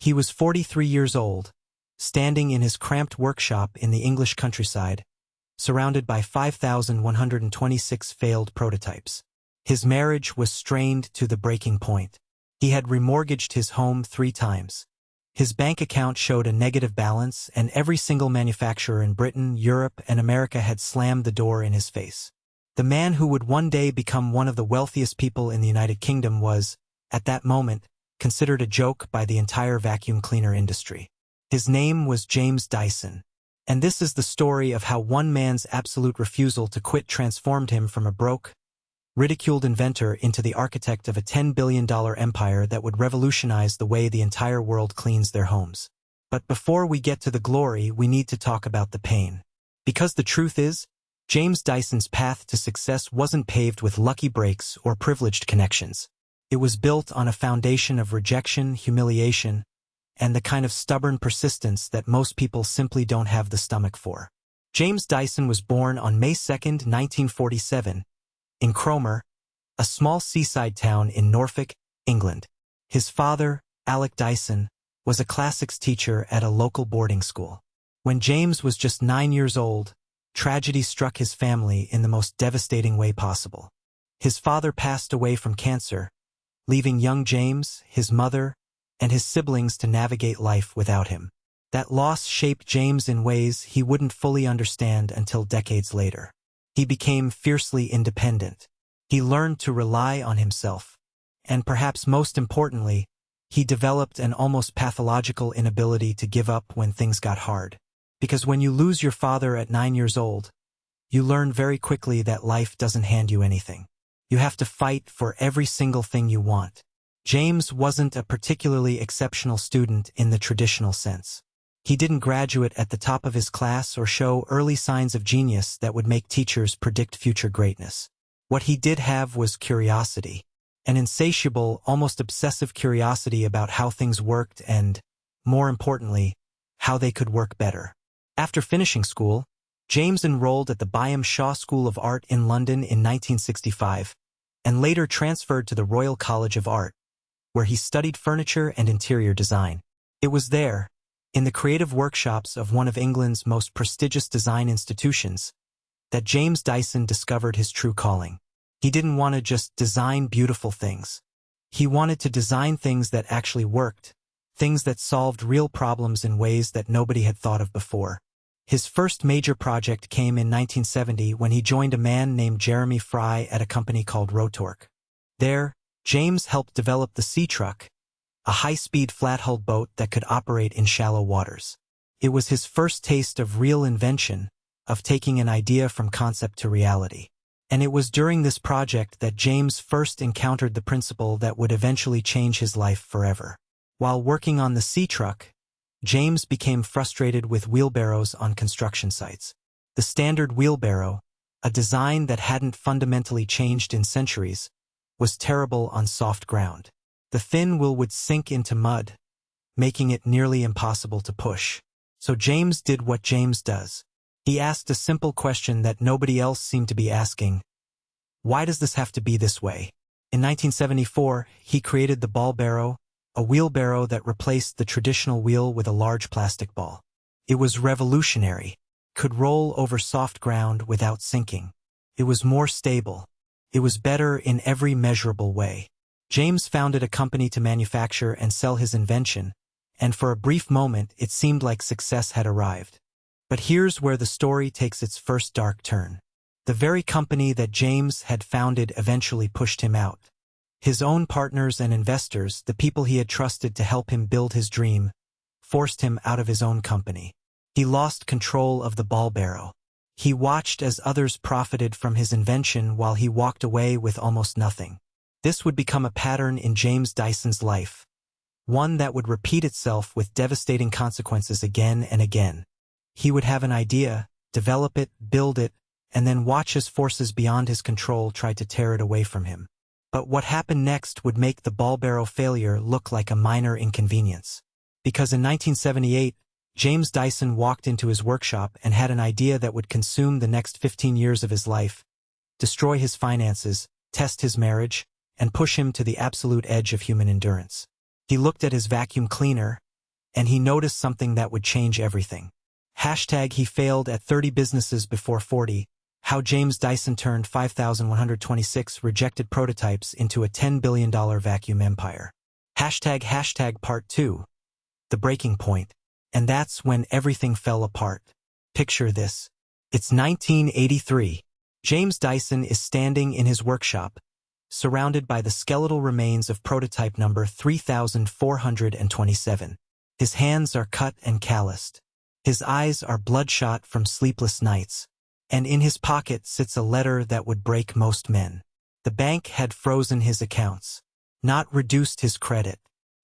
He was 43 years old, standing in his cramped workshop in the English countryside, surrounded by 5,126 failed prototypes. His marriage was strained to the breaking point. He had remortgaged his home 3 times. His bank account showed a negative balance, and every single manufacturer in Britain, Europe, and America had slammed the door in his face. The man who would one day become one of the wealthiest people in the United Kingdom was, at that moment, considered a joke by the entire vacuum cleaner industry. His name was James Dyson. And this is the story of how one man's absolute refusal to quit transformed him from a broke, ridiculed inventor into the architect of a $10 billion empire that would revolutionize the way the entire world cleans their homes. But before we get to the glory, we need to talk about the pain. Because the truth is, James Dyson's path to success wasn't paved with lucky breaks or privileged connections. It was built on a foundation of rejection, humiliation, and the kind of stubborn persistence that most people simply don't have the stomach for. James Dyson was born on May 2, 1947, in Cromer, a small seaside town in Norfolk, England. His father, Alec Dyson, was a classics teacher at a local boarding school. When James was just 9 years old, tragedy struck his family in the most devastating way possible. His father passed away from cancer, leaving young James, his mother, and his siblings to navigate life without him. That loss shaped James in ways he wouldn't fully understand until decades later. He became fiercely independent. He learned to rely on himself. And perhaps most importantly, he developed an almost pathological inability to give up when things got hard. Because when you lose your father at 9 years old, you learn very quickly that life doesn't hand you anything. You have to fight for every single thing you want. James wasn't a particularly exceptional student in the traditional sense. He didn't graduate at the top of his class or show early signs of genius that would make teachers predict future greatness. What he did have was curiosity, an insatiable, almost obsessive curiosity about how things worked and, more importantly, how they could work better. After finishing school, James enrolled at the Byam Shaw School of Art in London in 1965, and later transferred to the Royal College of Art, where he studied furniture and interior design. It was there, in the creative workshops of one of England's most prestigious design institutions, that James Dyson discovered his true calling. He didn't want to just design beautiful things. He wanted to design things that actually worked, things that solved real problems in ways that nobody had thought of before. His first major project came in 1970 when he joined a man named Jeremy Fry at a company called Rotork. There, James helped develop the Sea Truck, a high-speed flat-hulled boat that could operate in shallow waters. It was his first taste of real invention, of taking an idea from concept to reality. And it was during this project that James first encountered the principle that would eventually change his life forever. While working on the Sea Truck, James became frustrated with wheelbarrows on construction sites. The standard wheelbarrow, a design that hadn't fundamentally changed in centuries, was terrible on soft ground. The thin wheel would sink into mud, making it nearly impossible to push. So James did what James does. He asked a simple question that nobody else seemed to be asking. Why does this have to be this way? In 1974, he created the ball barrow, a wheelbarrow that replaced the traditional wheel with a large plastic ball. It was revolutionary, could roll over soft ground without sinking. It was more stable. It was better in every measurable way. James founded a company to manufacture and sell his invention, and for a brief moment it seemed like success had arrived. But here's where the story takes its first dark turn. The very company that James had founded eventually pushed him out. His own partners and investors, the people he had trusted to help him build his dream, forced him out of his own company. He lost control of the ball barrow. He watched as others profited from his invention while he walked away with almost nothing. This would become a pattern in James Dyson's life, one that would repeat itself with devastating consequences again and again. He would have an idea, develop it, build it, and then watch as forces beyond his control try to tear it away from him. But what happened next would make the ball barrow failure look like a minor inconvenience. Because in 1978, James Dyson walked into his workshop and had an idea that would consume the next 15 years of his life, destroy his finances, test his marriage, and push him to the absolute edge of human endurance. He looked at his vacuum cleaner, and he noticed something that would change everything. Hashtag he failed at 30 businesses before 40, how James Dyson turned 5,126 rejected prototypes into a $10 billion vacuum empire. Hashtag part 2, the breaking point. And that's when everything fell apart. Picture this. It's 1983. James Dyson is standing in his workshop, surrounded by the skeletal remains of prototype number 3,427. His hands are cut and calloused. His eyes are bloodshot from sleepless nights. And in his pocket sits a letter that would break most men. The bank had frozen his accounts, not reduced his credit,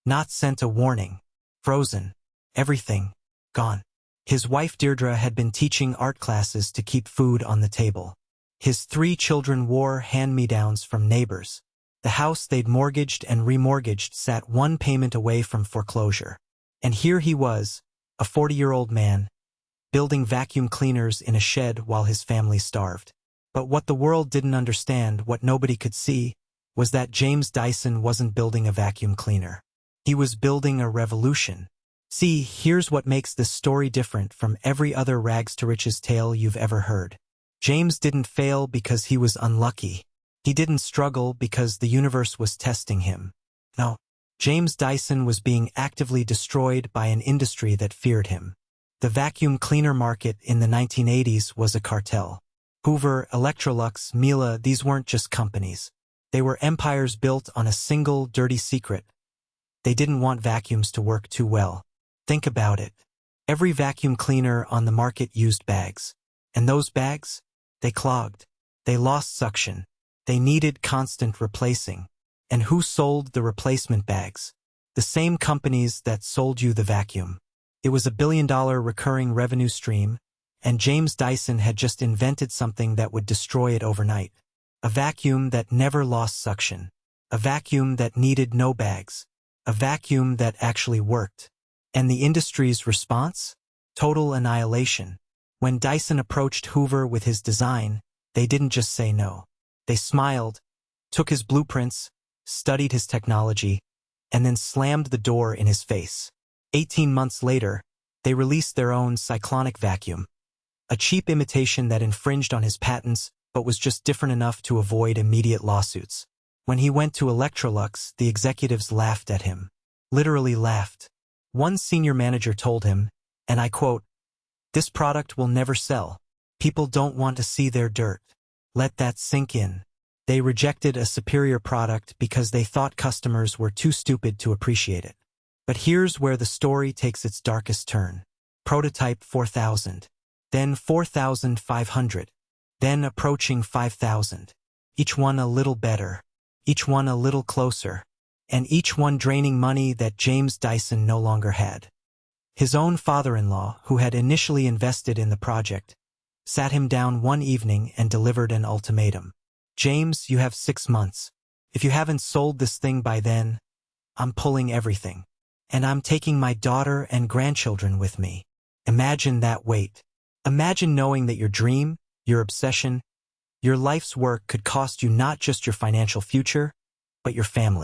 not sent a warning. Frozen. Everything. Gone. His wife Deirdre had been teaching art classes to keep food on the table. His 3 children wore hand-me-downs from neighbors. The house they'd mortgaged and remortgaged sat one payment away from foreclosure. And here he was, a 40-year-old man, building vacuum cleaners in a shed while his family starved. But what the world didn't understand, what nobody could see, was that James Dyson wasn't building a vacuum cleaner. He was building a revolution. See, here's what makes this story different from every other rags-to-riches tale you've ever heard. James didn't fail because he was unlucky. He didn't struggle because the universe was testing him. No, James Dyson was being actively destroyed by an industry that feared him. The vacuum cleaner market in the 1980s was a cartel. Hoover, Electrolux, Miele, these weren't just companies. They were empires built on a single dirty secret. They didn't want vacuums to work too well. Think about it. Every vacuum cleaner on the market used bags. And those bags? They clogged. They lost suction. They needed constant replacing. And who sold the replacement bags? The same companies that sold you the vacuum. It was a billion-dollar recurring revenue stream, and James Dyson had just invented something that would destroy it overnight. A vacuum that never lost suction. A vacuum that needed no bags. A vacuum that actually worked. And the industry's response? Total annihilation. When Dyson approached Hoover with his design, they didn't just say no. They smiled, took his blueprints, studied his technology, and then slammed the door in his face. 18 months later, they released their own cyclonic vacuum, a cheap imitation that infringed on his patents but was just different enough to avoid immediate lawsuits. When he went to Electrolux, the executives laughed at him. Literally laughed. One senior manager told him, and I quote, "This product will never sell. People don't want to see their dirt. Let that sink in." They rejected a superior product because they thought customers were too stupid to appreciate it. But here's where the story takes its darkest turn. Prototype 4,000. Then 4,500. Then approaching 5,000. Each one a little better. Each one a little closer. And each one draining money that James Dyson no longer had. His own father-in-law, who had initially invested in the project, sat him down one evening and delivered an ultimatum. "James, you have 6 months. If you haven't sold this thing by then, I'm pulling everything. And I'm taking my daughter and grandchildren with me." Imagine that weight. Imagine knowing that your dream, your obsession, your life's work could cost you not just your financial future, but your family.